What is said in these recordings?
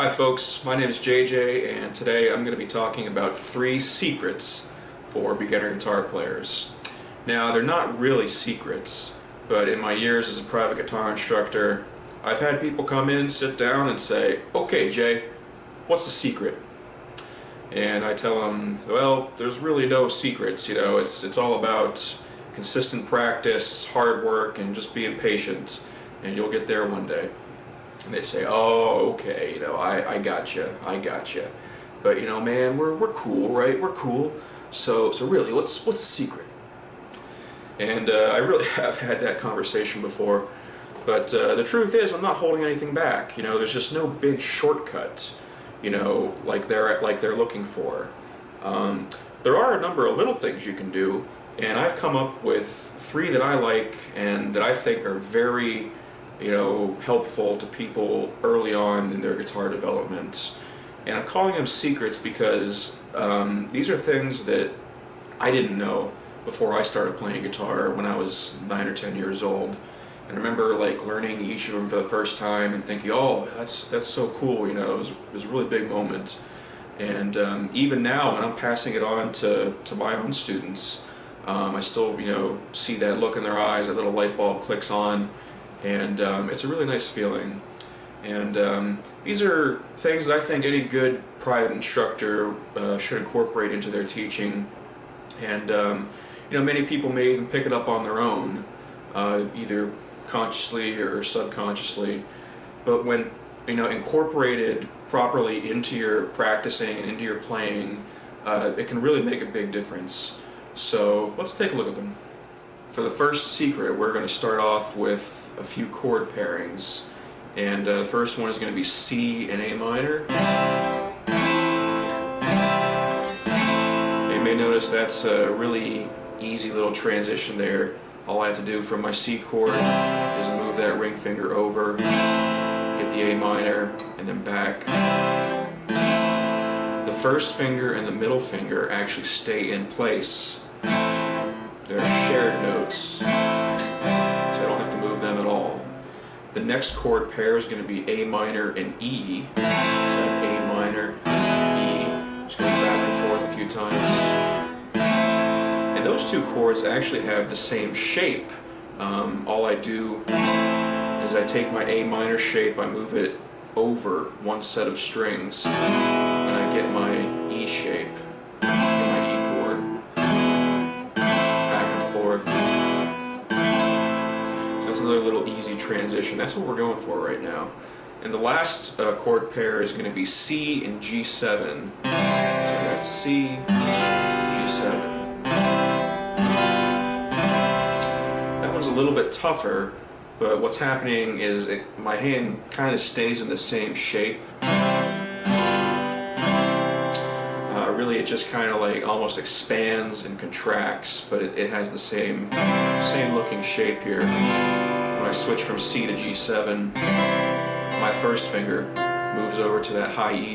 Hi folks, my name is JJ and today I'm going to be talking about 3 secrets for beginner guitar players. Now they're not really secrets, but in my years as a private guitar instructor I've had people come in, sit down and say, "Okay Jay, what's the secret?" And I tell them, well, there's really no secrets, it's all about consistent practice, hard work, and just being patient, and you'll get there one day. And they say, "Oh, okay, I gotcha. But man, we're cool, right? We're cool. So really, what's the secret?" And I really have had that conversation before. But the truth is, I'm not holding anything back. There's just no big shortcut, like they're looking for. There are a number of little things you can do, and I've come up with 3 that I like and that I think are very helpful to people early on in their guitar development. And I'm calling them secrets because these are things that I didn't know before I started playing guitar when I was 9 or 10 years old. And I remember learning each of them for the first time and thinking, "Oh, that's so cool," it was a really big moment. And even now when I'm passing it on to my own students, I still see that look in their eyes, that little light bulb clicks on. And it's a really nice feeling. And these are things that I think any good private instructor should incorporate into their teaching. And many people may even pick it up on their own, either consciously or subconsciously. But when incorporated properly into your practicing and into your playing, it can really make a big difference. So let's take a look at them. For the first secret, we're going to start off with a few chord pairings, and the first one is going to be C and A minor. You may notice that's a really easy little transition there. All I have to do from my C chord is move that ring finger over, get the A minor, and then back. The first finger and the middle finger actually stay in place. They're shared notes, so I don't have to move them at all. The next chord pair is going to be A minor and E. So A minor, E, just going back and forth a few times. And those 2 chords actually have the same shape. All I do is I take my A minor shape, I move it over one set of strings, and I get my E shape. So that's another little easy transition. That's what we're going for right now. And the last chord pair is going to be C and G7. So that's C, G7. That one's a little bit tougher, but what's happening is my hand kind of stays in the same shape. Really, it just kind of almost expands and contracts, but it has the same looking shape here. When I switch from C to G7, my first finger moves over to that high E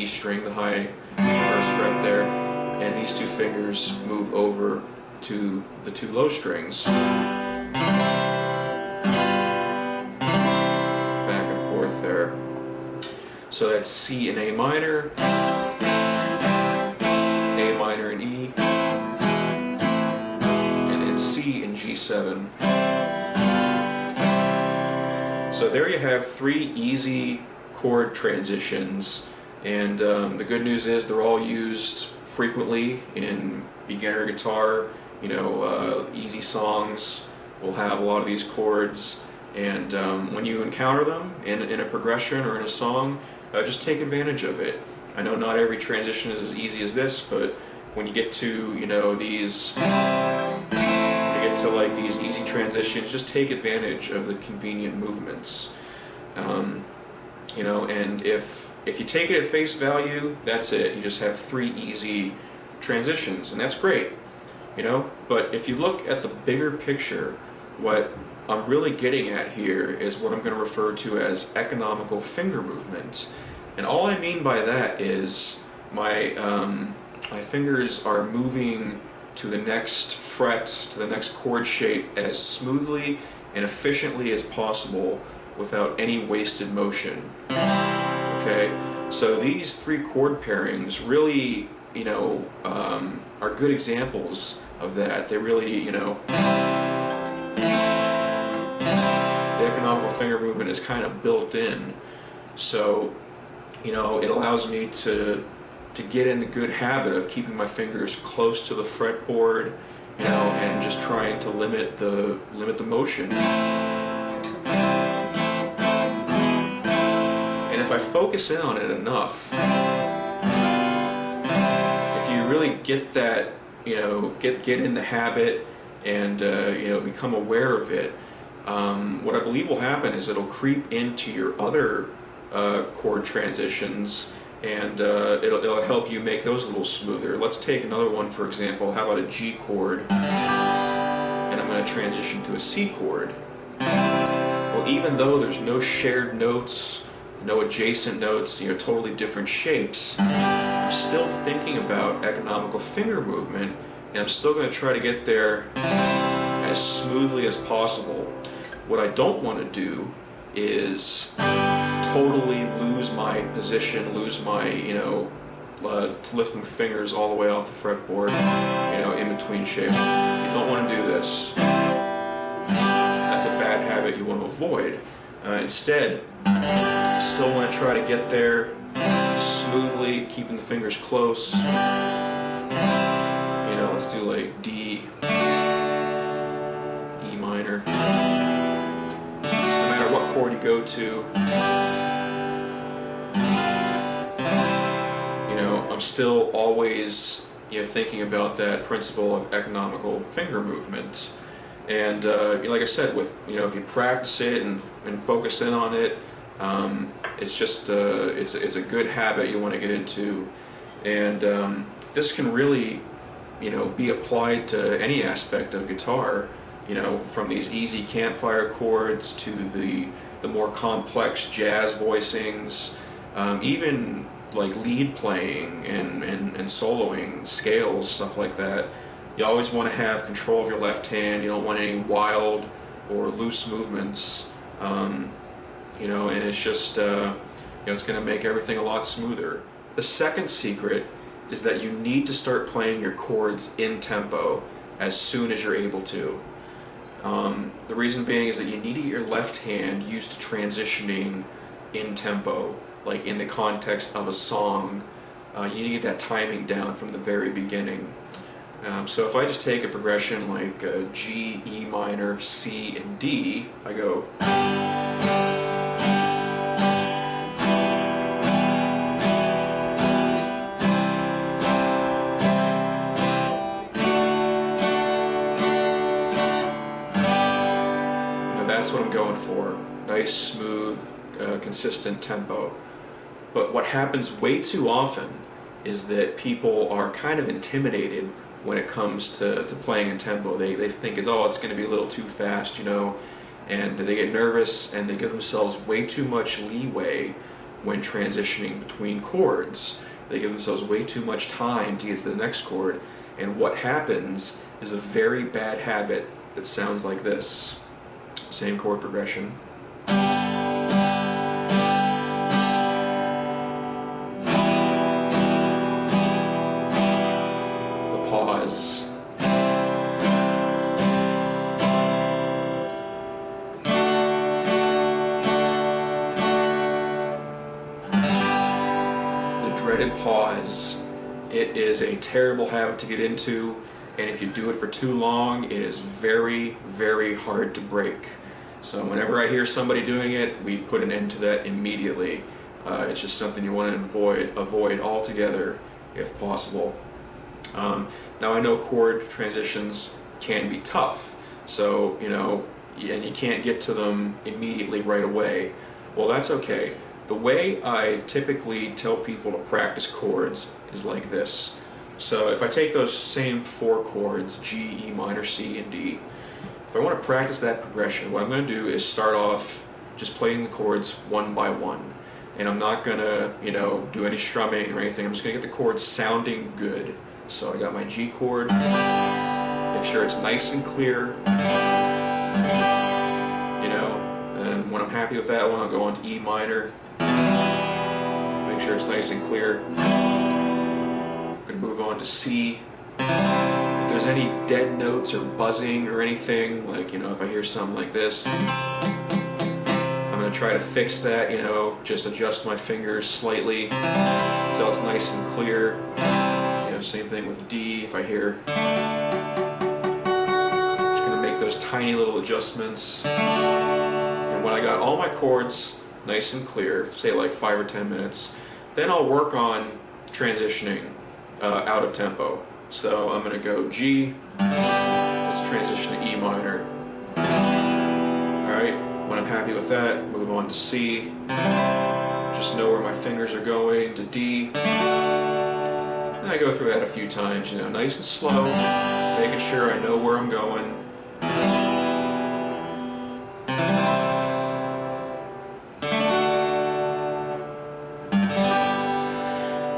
string, the high first fret there, and these 2 fingers move over to the 2 low strings. Back and forth there. So that's C and A minor, A minor and E, and then C and G7. So there you have 3 easy chord transitions, and the good news is they're all used frequently in beginner guitar. Easy songs will have a lot of these chords, and when you encounter them in a progression or in a song, just take advantage of it. I know not every transition is as easy as this, but when you get to these easy transitions, just take advantage of the convenient movements. And if you take it at face value, that's it. You just have 3 easy transitions, and that's great. But if you look at the bigger picture, what I'm really getting at here is what I'm going to refer to as economical finger movement. And all I mean by that is my fingers are moving to the next fret, to the next chord shape as smoothly and efficiently as possible without any wasted motion. Okay, so these three chord pairings really, are good examples of that. They really, the economical finger movement is kind of built in. So, it allows me to get in the good habit of keeping my fingers close to the fretboard, and just trying to limit the motion. And if I focus in on it enough, if you really get that, get in the habit and become aware of it, what I believe will happen is it'll creep into your other chord transitions, and it'll help you make those a little smoother. Let's take another one, for example. How about a G chord, and I'm going to transition to a C chord. Well, even though there's no shared notes, no adjacent notes, totally different shapes, I'm still thinking about economical finger movement, and I'm still going to try to get there as smoothly as possible. What I don't want to do is totally lose my position, lose my, to lift my fingers all the way off the fretboard, in between shapes. You don't want to do this. That's a bad habit you want to avoid. Instead, you still want to try to get there smoothly, keeping the fingers close. Let's do like D, E minor. No matter what chord you go to, I'm still always, thinking about that principle of economical finger movement. And like I said, if you practice it and focus in on it, it's just it's a good habit you want to get into, and this can really be applied to any aspect of guitar. From these easy campfire chords to the more complex jazz voicings, even like lead playing and soloing, scales, stuff like that. You always want to have control of your left hand. You don't want any wild or loose movements, and it's just it's going to make everything a lot smoother. The second secret is that you need to start playing your chords in tempo as soon as you're able to. The reason being is that you need to get your left hand used to transitioning in tempo, like in the context of a song. You need to get that timing down from the very beginning. So if I just take a progression like G, E minor, C, and D, I go. That's what I'm going for. Nice, smooth, consistent tempo. But what happens way too often is that people are kind of intimidated when it comes to playing in tempo. They think it's going to be a little too fast, and they get nervous and they give themselves way too much leeway when transitioning between chords. They give themselves way too much time to get to the next chord, and what happens is a very bad habit that sounds like this. Same chord progression. The pause. The dreaded pause. It is a terrible habit to get into, and if you do it for too long, it is very, very hard to break. So whenever I hear somebody doing it, we put an end to that immediately. It's just something you want to avoid altogether if possible. Now I know chord transitions can be tough, so and you can't get to them immediately right away. Well, that's okay. The way I typically tell people to practice chords is like this. So if I take those same four chords, G, E minor, C, and D, if I want to practice that progression, what I'm going to do is start off just playing the chords one by one. And I'm not going to, do any strumming or anything. I'm just going to get the chords sounding good. So I got my G chord, make sure it's nice and clear, and when I'm happy with that one, I'll go on to E minor, sure it's nice and clear. I'm going to move on to C. If there's any dead notes or buzzing or anything, like, if I hear something like this, I'm going to try to fix that, just adjust my fingers slightly so it's nice and clear. Same thing with D. If I hear, just going to make those tiny little adjustments. And when I got all my chords nice and clear, say like 5 or 10 minutes, then I'll work on transitioning out of tempo. So I'm going to go G, let's transition to E minor. Alright, when I'm happy with that, move on to C. Just know where my fingers are going, to D. And I go through that a few times, nice and slow, making sure I know where I'm going.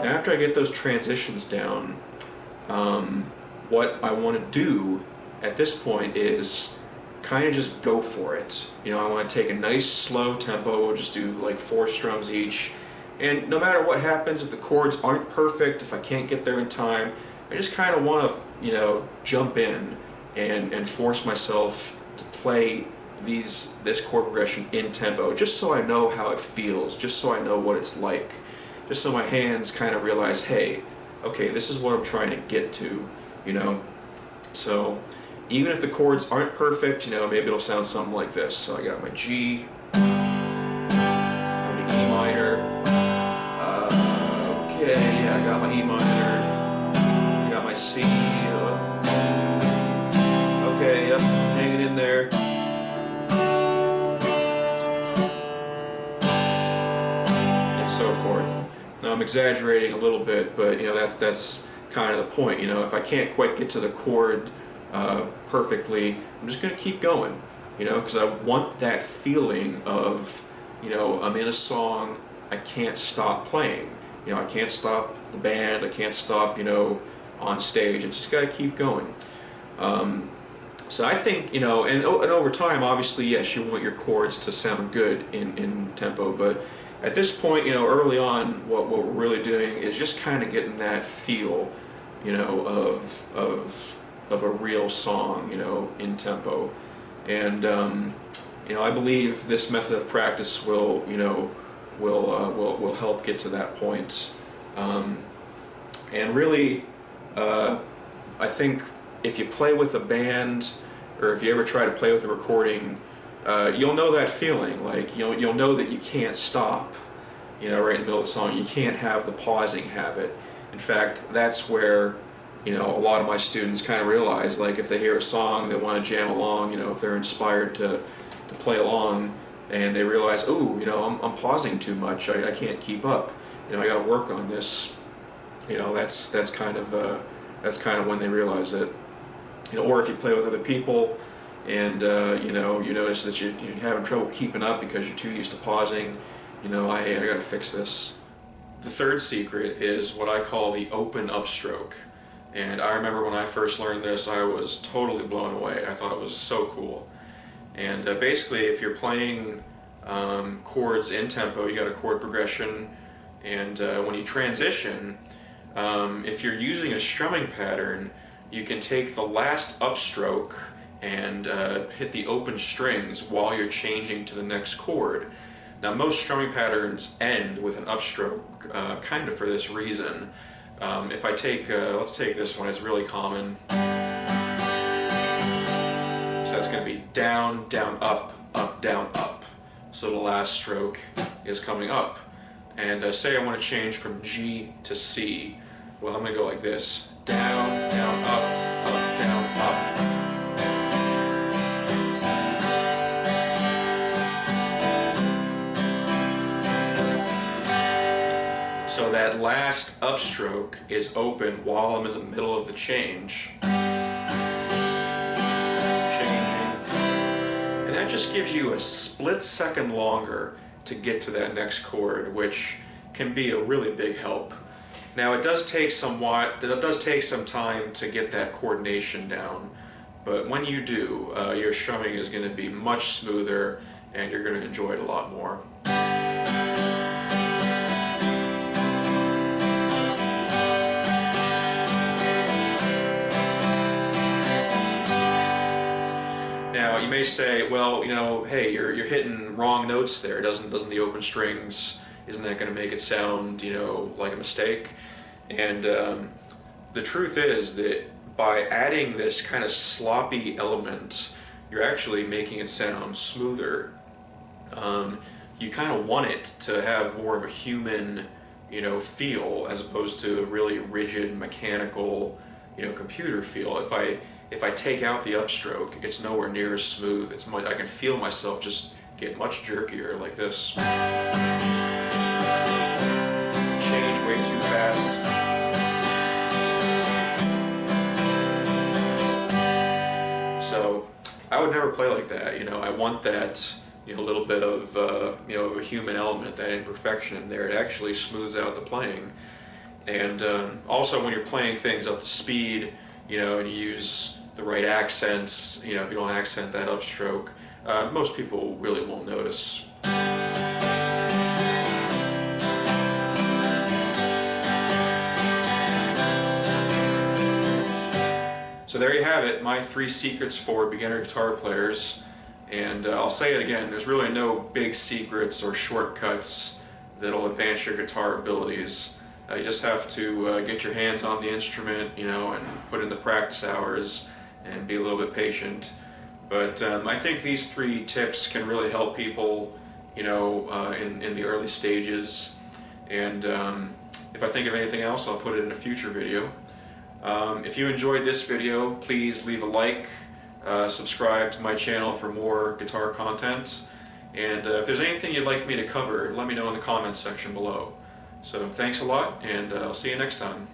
After I get those transitions down, what I want to do at this point is kind of just go for it. I want to take a nice slow tempo, just do like 4 strums each, and no matter what happens, if the chords aren't perfect, if I can't get there in time, I just kind of want to, jump in and force myself to play this chord progression in tempo, just so I know how it feels, just so I know what it's like. Just so my hands kind of realize, hey, okay, this is what I'm trying to get to, So even if the chords aren't perfect, maybe it'll sound something like this. So I got my G, going to E minor. Okay, yeah, I got my E minor. I got my C. Okay, yep, hanging in there. And so forth. Now I'm exaggerating a little bit, but that's kind of the point. If I can't quite get to the chord perfectly, I'm just going to keep going. Because I want that feeling of, I'm in a song, I can't stop playing. I can't stop the band, I can't stop, on stage. I just got to keep going. So I think, and over time, obviously, yes, you want your chords to sound good in tempo, but at this point, early on, what we're really doing is just kind of getting that feel, of a real song, in tempo. And I believe this method of practice will help get to that point. And really, I think if you play with a band, or if you ever try to play with a recording, you'll know that feeling. Like you'll know that you can't stop, right in the middle of the song. You can't have the pausing habit. In fact, that's where a lot of my students kind of realize, like, if they hear a song, they want to jam along, if they're inspired to play along, and they realize, ooh, I'm pausing too much, I can't keep up, I got to work on this. That's kind of when they realize it. Or if you play with other people, and you notice that you're having trouble keeping up because you're too used to pausing, I got to fix this. The third secret is what I call the open upstroke. And I remember when I first learned this, I was totally blown away. I thought it was so cool. And basically, if you're playing chords in tempo, you got a chord progression, and when you transition, if you're using a strumming pattern, you can take the last upstroke and hit the open strings while you're changing to the next chord. Now, most strumming patterns end with an upstroke, kind of for this reason. If I take, let's take this one, it's really common. So that's going to be down, down, up, down, up. So the last stroke is coming up. And say I want to change from G to C. Well, I'm going to go like this. Down, down, up, down, up. So that last upstroke is open while I'm in the middle of the change. Changing. And that just gives you a split second longer to get to that next chord, which can be a really big help. Now it does take some time to get that coordination down, but when you do, your strumming is going to be much smoother and you're going to enjoy it a lot more. you may say, well, hey, you're hitting wrong notes there. Doesn't the open strings, isn't that going to make it sound, like a mistake? And the truth is that by adding this kind of sloppy element, you're actually making it sound smoother. You kind of want it to have more of a human, feel, as opposed to a really rigid, mechanical, computer feel. If I take out the upstroke, it's nowhere near as smooth. I can feel myself just get much jerkier like this. Change way too fast. So I would never play like that. I want that little bit of of a human element, that imperfection in there. It actually smooths out the playing. And also when you're playing things up to speed, and you use the right accents, if you don't accent that upstroke, most people really won't notice. So there you have it, my 3 secrets for beginner guitar players. And I'll say it again, there's really no big secrets or shortcuts that'll advance your guitar abilities. You just have to get your hands on the instrument, and put in the practice hours and be a little bit patient. But I think these 3 tips can really help people, in the early stages. And if I think of anything else, I'll put it in a future video. If you enjoyed this video, please leave a like, subscribe to my channel for more guitar content, and if there's anything you'd like me to cover, let me know in the comments section below. So thanks a lot, and I'll see you next time.